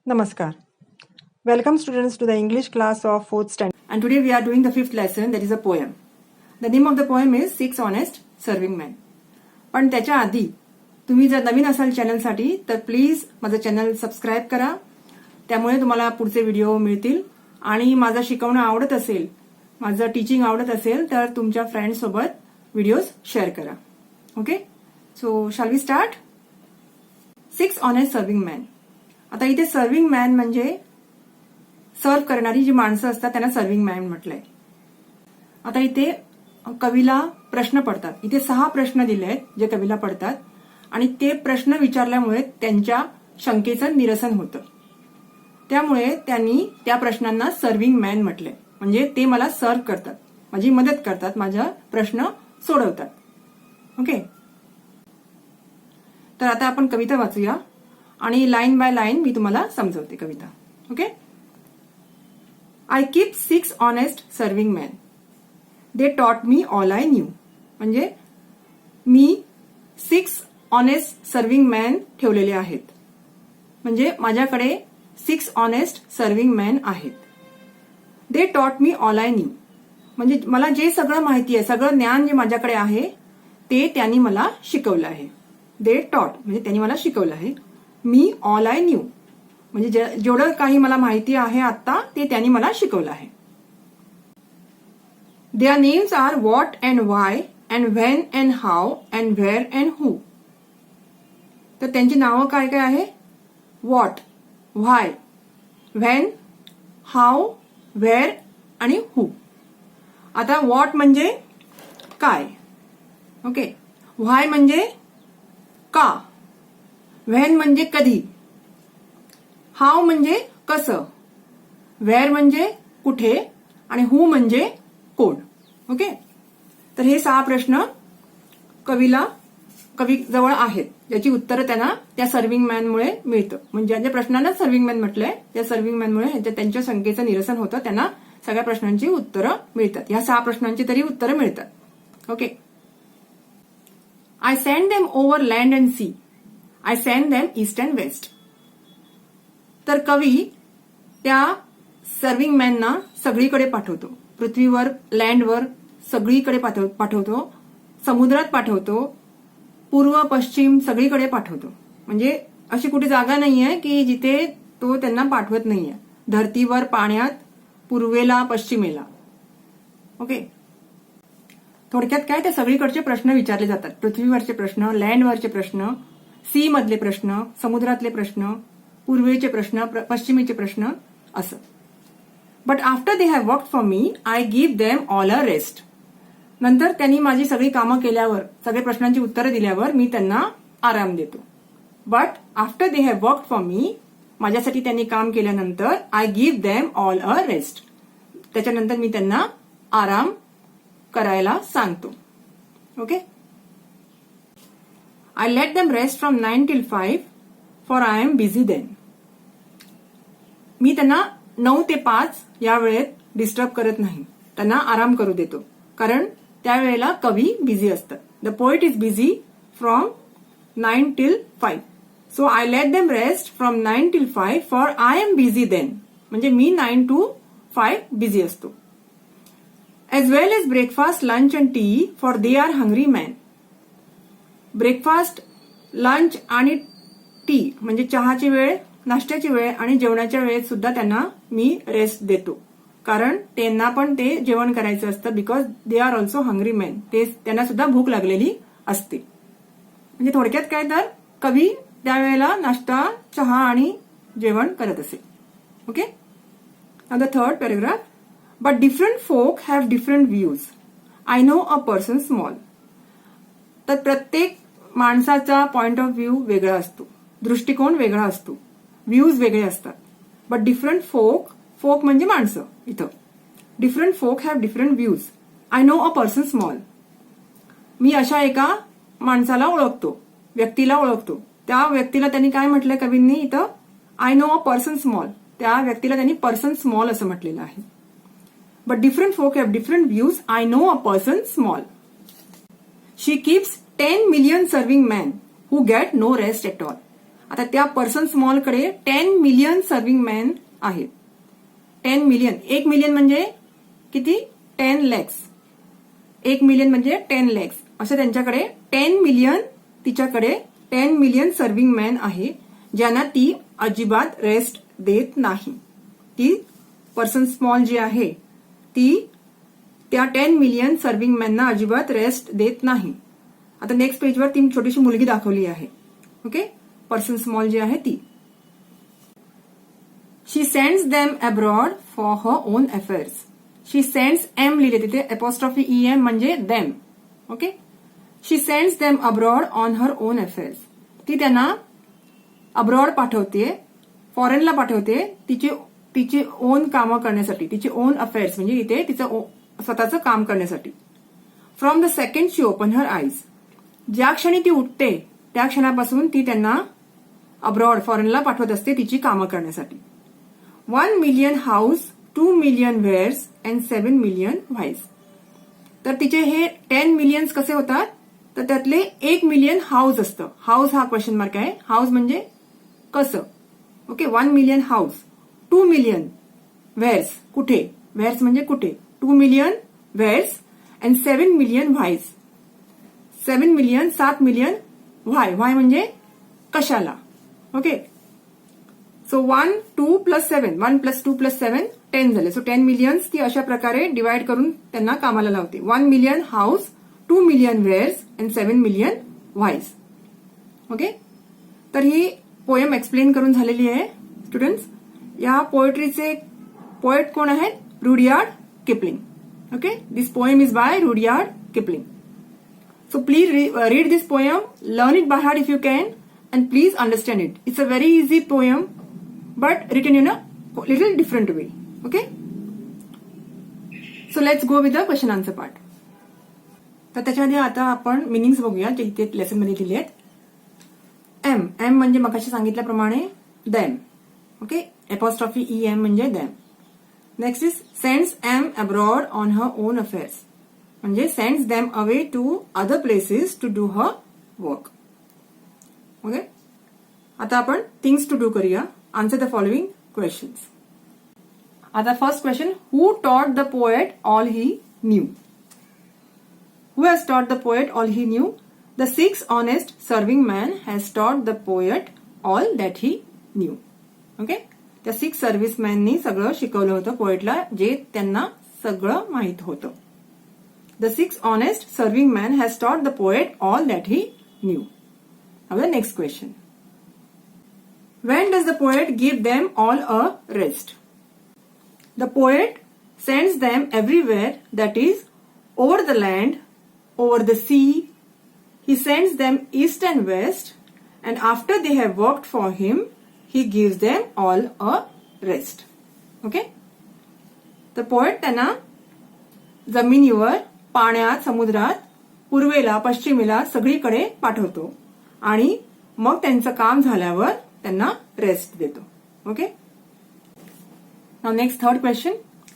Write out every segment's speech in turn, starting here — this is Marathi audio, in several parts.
Namaskar. Welcome students to the English class of 4th standard. And today we are doing the 5th lesson, that is a poem. The name of the poem is 6 Honest Serving Men. पण त्याच्या आधी तुम्ही जर नवीन असाल चॅनलसाठी तर प्लीज माझं चॅनल सबस्क्राईब करा. त्यामुळे तुम्हाला पुढचे व्हिडिओ मिळतील आणि माझं शिकवणं आवडत असेल, माझं टीचिंग आवडत असेल तर तुमच्या फ्रेंड्स सोबत व्हिडिओज शेअर करा. Okay, so shall we start. 6 Honest Serving Men. आता इथे सर्व्हिंग मॅन म्हणजे सर्व करणारी जी माणसं असतात त्यांना सर्व्हिंग मॅन म्हटलंय. आता इथे कवीला प्रश्न पडतात. इथे 6 प्रश्न दिले आहेत जे कवीला पडतात आणि ते प्रश्न विचारल्यामुळे त्यांच्या शंकेचं निरसन होतं. त्यामुळे त्यांनी त्या प्रश्नांना सर्व्हिंग मॅन म्हटलंय. म्हणजे ते मला सर्व्ह करतात, माझी मदत करतात, माझा प्रश्न सोडवतात. ओके, तर आता आपण कविता वाचूया आणि लाईन बाय लाईन मी तुम्हाला समजवते कविता. Okay. I keep 6 honest serving man. They taught me all I new. म्हणजे मी 6 ऑनेस्ट सर्व्हिंग मॅन ठेवलेले आहेत. म्हणजे माझ्याकडे 6 ऑनेस्ट सर्व्हिंग मॅन आहेत. दे taught me all I new. म्हणजे मला जे सगळं माहिती आहे, सगळं ज्ञान जे माझ्याकडे आहे ते त्यांनी मला शिकवलं आहे. दे टॉट म्हणजे त्यांनी मला शिकवलं आहे. मी ऑल आय न्यू म्हणजे जेवढं काही मला माहिती आहे आता ते त्यांनी मला शिकवलं आहे. Their names are what and why and when and how and where and who. तर त्यांची नावं काय काय आहे? What, why, when, how, where आणि हू. आता व्हॉट म्हणजे काय, ओके. व्हाय म्हणजे का, व्हेन म्हणजे कधी, हाव म्हणजे कसं, वेअर म्हणजे कुठे आणि हू म्हणजे कोण. ओके, तर हे 6 प्रश्न कवी जवळ आहेत ज्याची उत्तरं त्यांना त्या सर्व्हिंग मॅनमुळे मिळतं. म्हणजे ज्या प्रश्नांना सर्व्हिंग मॅन म्हटलंय त्या सर्व्हिंग मॅनमुळे त्यांच्या शंकेचं निरसन होतं. त्यांना सगळ्या प्रश्नांची उत्तरं मिळतात. ह्या 6 प्रश्नांची तरी उत्तरं मिळतात. Okay. I send them over land and sea. I send them east and west. तर कवी त्या सर्व्हिंग मॅनना सगळीकडे पाठवतो. पृथ्वीवर, लँडवर सगळीकडे पाठवतो. समुद्रात पाठवतो. पूर्व पश्चिम सगळीकडे पाठवतो. म्हणजे अशी कुठे जागा नाहीये की जिथे तो त्यांना पाठवत नाहीये. धरतीवर, पाण्यात, पूर्वेला, पश्चिमेला. ओके. थोडक्यात काय, ते सगळीकडचे प्रश्न विचारले जातात. पृथ्वीवरचे प्रश्न, लँडवरचे प्रश्न, सी मधले प्रश्न, समुद्रातले प्रश्न, पूर्वेचे प्रश्न, पश्चिमेचे प्रश्न, असं. But after they have worked for me I give them all a rest. नंतर त्यांनी माझी सगळी कामं केल्यावर, सगळ्या प्रश्नांची उत्तरं दिल्यावर मी त्यांना आराम देतो. But after they have worked for me, माझ्यासाठी त्यांनी काम केल्यानंतर I give them all a rest. त्याच्यानंतर मी त्यांना आराम करायला सांगतो. Okay. I let them rest from 9 till 5 for I am busy then. मी त्यांना 9 ते 5 या वेळेत डिस्टर्ब करत नाही, त्यांना आराम करू देतो. कारण त्यावेळेला कवी बिझी असतात. The poet is busy from 9 till 5. So I let them rest from 9 till 5 for I am busy then. म्हणजे मी 9 to 5 बिझी असतो. As well as breakfast, lunch and tea for they are hungry men. Breakfast, lunch आणि टी म्हणजे चहाची वेळ, नाश्त्याची वेळ आणि जेवणाच्या वेळेत सुद्धा त्यांना मी रेस्ट देतो. कारण त्यांना पण ते जेवण करायचं असतं. Because they are also hungry main. ते त्यांना सुद्धा भूक लागलेली असते. म्हणजे थोडक्यात काय, तर कवी त्यावेळेला नाश्ता, चहा आणि जेवण करत असे. Okay. Now the third paragraph. But different folk have different views. I know a person small. तर प्रत्येक माणसाचा पॉइंट ऑफ व्ह्यू वेगळा असतो, दृष्टिकोन वेगळा असतो, व्ह्यूज वेगळे असतात. बट डिफरंट फोक म्हणजे माणसं. इथं different folk have different views. I know a person small. मी अशा एका माणसाला ओळखतो, व्यक्तीला ओळखतो. त्या व्यक्तीला त्यांनी काय म्हटलंय कवींनी इथं? I know a person small. त्या व्यक्तीला त्यांनी पर्सन स्मॉल असं म्हटलेलं आहे. But different folk have different views. I know a person small. She keeps 10 million serving men who get no rest at all. आता त्या पर्सन स्मॉलकडे 10 मिलियन सर्विंग मॅन आहेत. 10 मिलियन, 1 मिलियन म्हणजे किती? 10 लॅक्स. 1 मिलियन म्हणजे 10 लॅक्स. असं त्यांच्याकडे 10 मिलियन, तिच्याकडे 10 मिलियन सर्विंग मॅन आहे, ज्यांना ती अजिबात रेस्ट देत नाही. ती पर्सन स्मॉल जी आहे ती त्या 10 मिलियन सर्विंग मॅनना अजिबात रेस्ट देत नाही. आता नेक्स्ट पेजवर ती छोटीशी मुलगी दाखवली आहे. ओके, पर्सन स्मॉल जी आहे ती. She sends them abroad for her own affairs. She sends em लिहिले तिथे, अपॉस्ट्रॉफी EM म्हणजे them. Okay, she sends them abroad on her own affairs. ती त्यांना अब्रॉड पाठवते, फॉरेनला पाठवते तिची ओन कामं करण्यासाठी, तिची ओन अफेअर्स म्हणजे इथे तिचं स्वतःचं काम करण्यासाठी. From the second she open her eyes. ज्या क्षणी ती उठते त्या क्षणापासून ती त्यांना अब्रॉड, फॉरेनला पाठवत असते तिची कामं करण्यासाठी. 1 million hows, 2 million wheres and 7 million whys. तर तिचे हे 10 मिलियन्स कसे होतात? तर त्यातले 1 मिलियन हाऊस असतं. हाऊस हा क्वेश्चन मार्क आहे. हाऊस म्हणजे कसं. Okay, 1 million hows, 2 million wheres, कुठे, वेअर्स म्हणजे कुठे, 2 million wheres and 7 million whys. 7 million, 7 million why. Why म्हणजे कशाला. Okay, so 1, 2 plus 7, 1 plus 2 plus 7, 10 झाले. सो 10 मिलियन्स ती अशा प्रकारे डिवाइड करून त्यांना कामाला लावते. 1 million hows, 2 million wheres and 7 million whys. Okay, तर ही पोएम एक्सप्लेन करून झालेली आहे स्टुडंट्स. या पोएट्रीचे पोएट कोण आहेत? Rudyard Kipling. Okay, this poem is by Rudyard Kipling. So please read this poem, learn it by heart if you can, and please understand it. It's a very easy poem, but written in a little different way. Okay? So let's go with the question answer part. तर त्याच्यामध्ये आता आपण मिनिंग्स बघूया जे इथे लेसन मध्ये दिले आहेत. एम, एम म्हणजे मगाशी सांगितल्याप्रमाणे देम. ओके, अपॉस्ट्रॉफी EM म्हणजे them. Next is sends em abroad on her own affairs, म्हणजे sends them away to other places to do her work. Okay, आता आपण थिंग्स टू डू करूया. Answer the following questions. आता first question, who taught the poet all he knew? Who has taught the poet all he knew? The 6 honest serving men has taught the poet all that he new. Okay, त्या 6 सर्व्हिसमॅननी सगळं शिकवलं होतं पोएटला जे त्यांना सगळं माहित होतं. The 6 honest serving man has taught the poet all that he knew. Now the next question. When does the poet give them all a rest? The poet sends them everywhere, that is, over the land, over the sea. He sends them east and west, and after they have worked for him, he gives them all a rest. Okay? The poet त्यांना जमिनीवर, पाण्यात, समुद्रात, पूर्वेला, पश्चिमेला सगळीकडे पाठवतो आणि मग त्यांचं काम झाल्यावर त्यांना रेस्ट देतो. Okay, now next third question.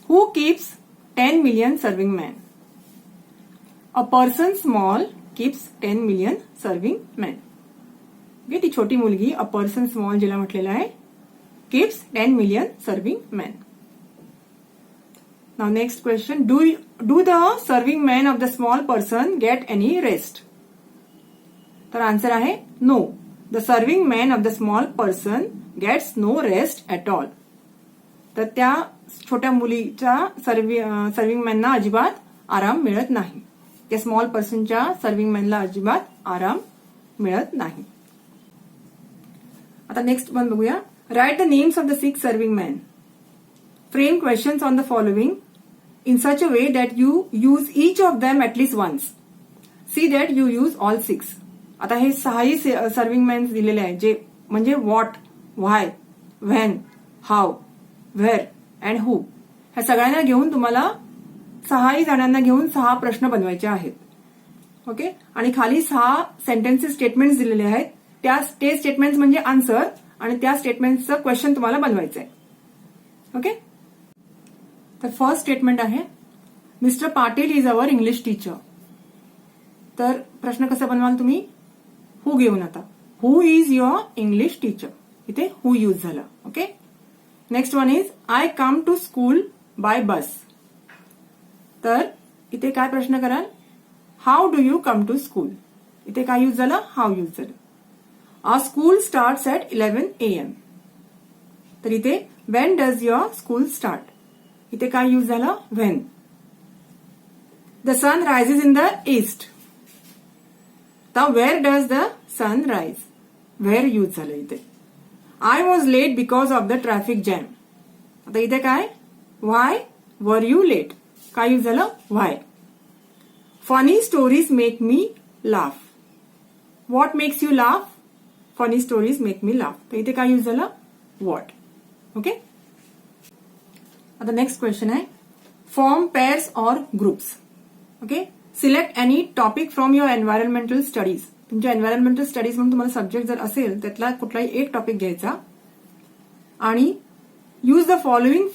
हु कीप्स 10 मिलियन सर्विंग मॅन? अ person small keeps 10 million serving man. Okay, ती छोटी मुलगी अ पर्सन स्मॉल जिला म्हटलेलं आहे keeps 10 million serving man. Now next question, do the serving men of the small person get any rest? तर आन्सर आहे no. The serving man of the small person gets no rest at all. तर त्या छोट्या मुलीच्या सर्विंग मॅनना अजिबात आराम मिळत नाही. त्या स्मॉल पर्सनच्या सर्विंग मॅनला अजिबात आराम मिळत नाही. आता नेक्स्ट वन बघूया. Write the names of the 6 serving man. Frame questions on the following in such a way that you use each of them at least once. See that you use all 6. आता हे 6ही सर्विंग मॅन दिलेले आहेत जे म्हणजे what, why, when, how, where and who. ह्या सगळ्यांना घेऊन तुम्हाला 6ही जणांना घेऊन 6 प्रश्न बनवायचे आहेत. ओके, आणि खाली 6 सेंटेन्सेस स्टेटमेंट्स दिलेले आहेत. ते स्टेटमेंट्स म्हणजे आन्सर आणि त्या स्टेटमेंटचं क्वेश्चन तुम्हाला बनवायचं आहे. ओके, तर फर्स्ट स्टेटमेंट आहे mister Patil is our English teacher. तर प्रश्न कसा बनवाल तुम्ही? हू घेऊन. आता who is your English teacher, इथे हु यूज झालं. Okay. Next one is I come to school by bus. तर इथे काय प्रश्न कराल, how do you come to school, इथे काय यूज झालं, हाऊ यूज झालं. Our school starts at 11 AM. तर इथे when does your school start, इथे काय यूज झालं, when. The sun rises in the east. तर where does the sun rise, where use झालं इथे. I was late because of the traffic jam. आता इथे काय, व्हाय वर यू लेट, काय यूज झालं, why. Funny stories make me laugh. What makes you laugh, funny stories make me laugh. तर इथे काय यूज झालं, व्हॉट. ओके. आता नेक्स्ट क्वेश्चन आहे, form pairs or groups. Okay. Select any topic from your environmental studies. तुमच्या एन्व्हायरमेंटल स्टडीज म्हणून तुम्हाला सब्जेक्ट जर असेल त्यातला कुठलाही एक टॉपिक घ्यायचा आणि use the following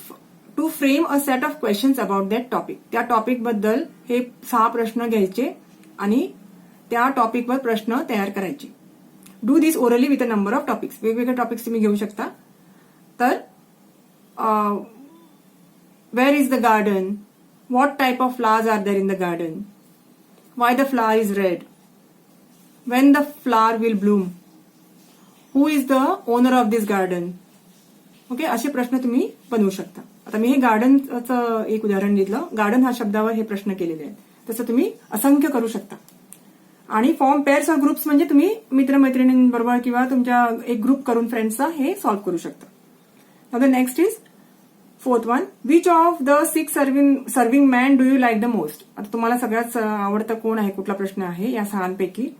to frame a set of questions about that topic. त्या टॉपिक बद्दल हे 6 प्रश्न घ्यायचे आणि त्या टॉपिकवर प्रश्न तयार करायचे. Do this orally with a number of topics. वेगवेगळे टॉपिक्स तुम्ही घेऊ शकता. तर where is the garden, what type of flowers are there in the garden, why the flower is red, when the flower will bloom, who is the owner of this garden. Okay. असे प्रश्न तुम्ही बनवू शकता. आता मी हे गार्डनचं एक उदाहरण दिलं. गार्डन हा शब्दावर हे प्रश्न केलेले आहेत. तसं तुम्ही असंख्य करू शकता. आणि फॉर्म पेअर्स ऑर ग्रुप्स म्हणजे तुम्ही मित्रमैत्रिणींबरोबर किंवा तुमच्या एक ग्रुप करून फ्रेंड्सचा हे सॉल्व्ह करू शकता. The next is fourth one, which of the 6 serving man do you like the most. आता तुम्हाला सगळ्यात आवडतं कोण आहे, कुठला प्रश्न आहे या 6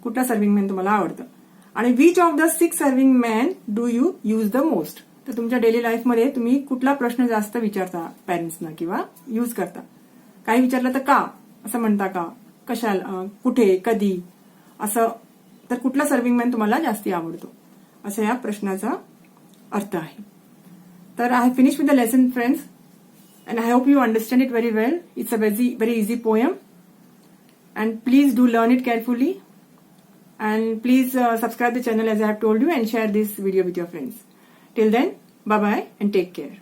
कुठला सर्विंग मॅन तुम्हाला आवडतं. आणि which of the 6 serving man do you use the most. तर तुमच्या डेली लाईफमध्ये तुम्ही कुठला प्रश्न जास्त विचारता पॅरेंट्सना किंवा यूज करता. काही विचारलं तर का असं म्हणता का, कशाला, कुठे, कधी असं. तर कुठला सर्विंग मॅन तुम्हाला जास्ती आवडतो असं या प्रश्नाचा अर्थ आहे. तर I have finish with the lesson friends and I hope you understand it very well. It's a very easy poem and please do learn it carefully. And please subscribe the channel as I have told you and share this video with your friends. Till then, bye bye and take care.